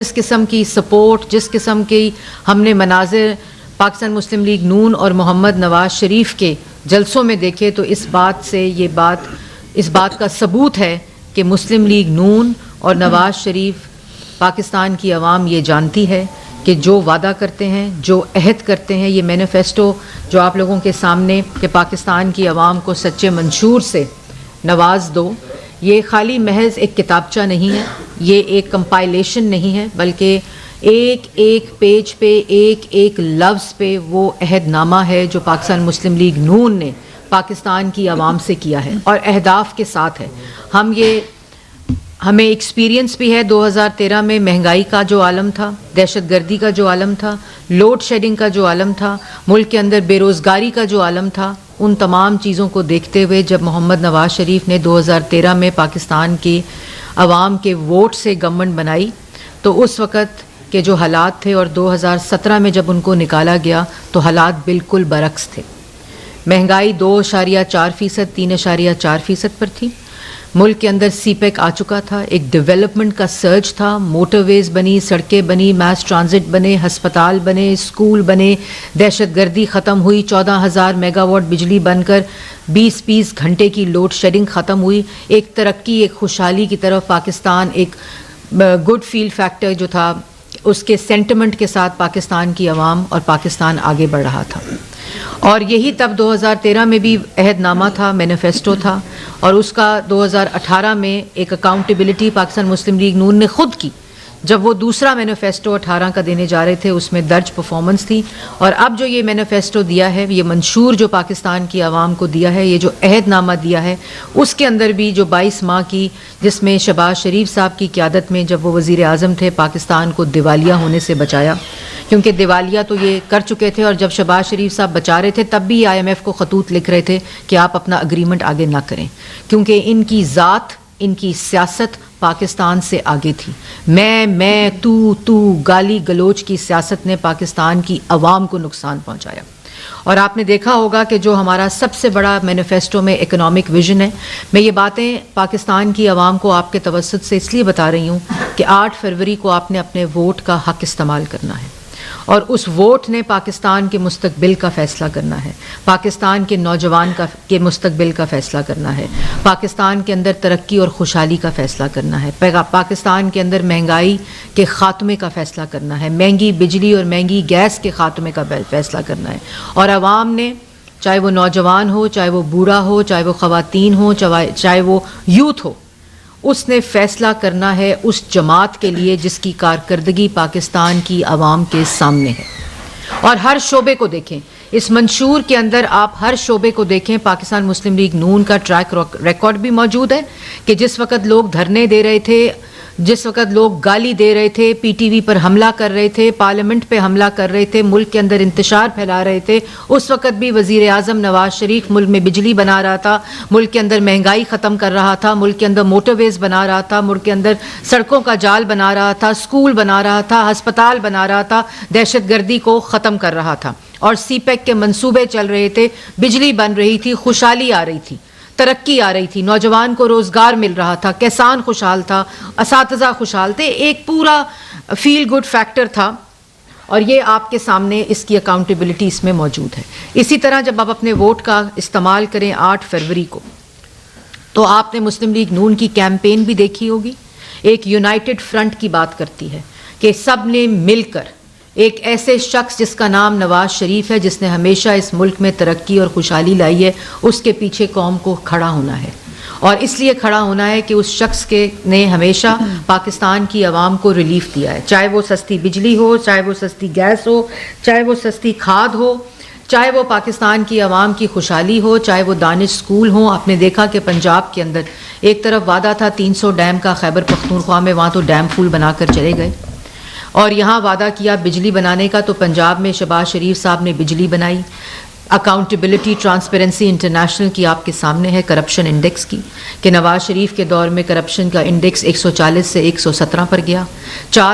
जिस किस्म की सपोर्ट, जिस किस्म की हमने मनाजिर पाकिस्तान मुस्लिम लीग नून और मोहम्मद नवाज शरीफ के जलसों में देखे, तो इस बात का सबूत है कि मुस्लिम लीग नून और नवाज शरीफ पाकिस्तान की आवाम ये जानती है कि जो वादा करते हैं, जो अहद करते हैं, ये मैनिफेस्टो जो आप लोगों के सामने कि पाकिस्तान की आवाम को सच्चे मंशूर से नवाज दो, ये खाली महज एक किताबचा नहीं है, ये एक कंपाइलेशन नहीं है, बल्कि एक एक पेज पे, एक एक लफ्ज़ पे वो अहदनामा है जो पाकिस्तान मुस्लिम लीग नून ने पाकिस्तान की आवाम से किया है और अहदाफ के साथ है। हमें एक्सपीरियंस भी है 2013 में महंगाई का जो आलम था, दहशतगर्दी का जो आलम था, लोड शेडिंग का जो आलम था, मुल्क के अंदर बेरोज़गारी का जो आलम था, उन तमाम चीज़ों को देखते हुए जब मोहम्मद नवाज शरीफ ने 2013 में पाकिस्तान की आवाम के वोट से गवर्नमेंट बनाई, तो उस वक़्त के जो हालात थे और 2017 में जब उनको निकाला गया तो हालात बिल्कुल बरक्स थे। महंगाई 2.4%, 3.4% पर थी। मुल्क के अंदर सीपेक आ चुका था, एक डेवलपमेंट का सर्ज था, मोटरवेज बनी, सड़कें बनी, मास ट्रांजिट बने, हस्पताल बने, स्कूल बने, दहशतगर्दी ख़त्म हुई, 14,000 मेगावाट बिजली बनकर 20-20 घंटे की लोड शेडिंग ख़त्म हुई। एक तरक्की, एक खुशहाली की तरफ पाकिस्तान, एक गुड फील फैक्टर जो था उसके सेंटिमेंट के साथ पाकिस्तान की आवाम और पाकिस्तान आगे बढ़ रहा था। और यही तब 2013 में भी अहदनामा था, मैनिफेस्टो था, और उसका 2018 में एक अकाउंटेबिलिटी पाकिस्तान मुस्लिम लीग नून ने खुद की, जब वो दूसरा मैनिफेस्टो 18 का देने जा रहे थे, उसमें दर्ज परफॉर्मेंस थी। और अब जो ये मैनिफेस्टो दिया है, ये मंशूर जो पाकिस्तान की आवाम को दिया है, ये जो अहदनामा दिया है, उसके अंदर भी जो 22 माह की, जिसमें शहबाज शरीफ साहब की क़यादत में जब वो वज़ीर आज़म थे, पाकिस्तान को दिवालिया होने से बचाया, क्योंकि दिवालिया तो ये कर चुके थे, और जब शहबाज शरीफ साहब बचा रहे थे तब भी IMF को खतूत लिख रहे थे कि आप अपना अग्रीमेंट आगे ना करें, क्योंकि इनकी ज़ात, इनकी सियासत पाकिस्तान से आगे थी। मैं तू गाली गलोच की सियासत ने पाकिस्तान की आवाम को नुकसान पहुंचाया। और आपने देखा होगा कि जो हमारा सबसे बड़ा मैनिफेस्टो में इकोनॉमिक विजन है, मैं ये बातें पाकिस्तान की आवाम को आपके तवस्सुत से इसलिए बता रही हूँ कि 8 फरवरी को आपने अपने वोट का हक इस्तेमाल करना है, और उस वोट ने पाकिस्तान के मुस्तकबिल का फ़ैसला करना है, पाकिस्तान के नौजवान के मुस्तकबिल का फ़ैसला करना है, पाकिस्तान के अंदर तरक्की और खुशहाली का फ़ैसला करना है, पाकिस्तान के अंदर महंगाई के ख़ात्मे का फ़ैसला करना है, महंगी बिजली और महंगी गैस के ख़ात्मे का फ़ैसला करना है। और आवाम ने, चाहे वो नौजवान हो, चाहे वो बूढ़ा हो, चाहे वो ख़वातीन हो, चाहे वो यूथ हो, उसने फ़ैसला करना है उस जमात के लिए जिसकी कारकर्दगी पाकिस्तान की आवाम के सामने है। और हर शोबे को देखें, इस मंशूर के अंदर आप हर शोबे को देखें, पाकिस्तान मुस्लिम लीग नून का ट्रैक रिकॉर्ड भी मौजूद है कि जिस वक़्त लोग धरने दे रहे थे, जिस वक़्त लोग गाली दे रहे थे, PTV पर हमला कर रहे थे, पार्लियामेंट पे हमला कर रहे थे, मुल्क के अंदर इंतशार फैला रहे थे, उस वक़्त भी वज़ीर आज़म नवाज शरीफ मुल्क में बिजली बना रहा था, मुल्क के अंदर महंगाई ख़त्म कर रहा था, मुल्क के अंदर मोटरवेज़ बना रहा था, मुल्क के अंदर सड़कों का जाल बना रहा था, स्कूल बना रहा था, हस्पताल बना रहा था, दहशतगर्दी को ख़त्म कर रहा था, और सीपेक के मंसूबे चल रहे थे, बिजली बन रही थी, खुशहाली आ रही थी, तरक्की आ रही थी, नौजवान को रोज़गार मिल रहा था, किसान खुशहाल था, असातिज़ा खुशहाल थे, एक पूरा फील गुड फैक्टर था। और ये आपके सामने इसकी अकाउंटेबिलिटी इसमें मौजूद है। इसी तरह जब आप अपने वोट का इस्तेमाल करें 8 फरवरी को, तो आपने मुस्लिम लीग नून की कैंपेन भी देखी होगी, एक यूनाइटेड फ्रंट की बात करती है कि सब ने मिलकर एक ऐसे शख्स जिसका नाम नवाज शरीफ है, जिसने हमेशा इस मुल्क में तरक्की और खुशहाली लाई है, उसके पीछे कौम को खड़ा होना है। और इसलिए खड़ा होना है कि उस शख्स के ने हमेशा पाकिस्तान की आवाम को रिलीफ दिया है, चाहे वो सस्ती बिजली हो, चाहे वो सस्ती गैस हो, चाहे वो सस्ती खाद हो, चाहे वो पाकिस्तान की आवाम की खुशहाली हो, चाहे वो दानिश स्कूल हो। आपने देखा कि पंजाब के अंदर एक तरफ वादा था 300 डैम का, खैबर पख्तूनख्वा में, वहाँ तो डैम फूल बनाकर चले गए। और यहाँ वादा किया बिजली बनाने का, तो पंजाब में शहबाज शरीफ साहब ने बिजली बनाई। अकाउंटेबिलिटी ट्रांसपेरेंसी इंटरनेशनल की आपके सामने है करप्शन इंडेक्स की, कि नवाज शरीफ के दौर में करप्शन का इंडेक्स 140 से 117 पर गया। 4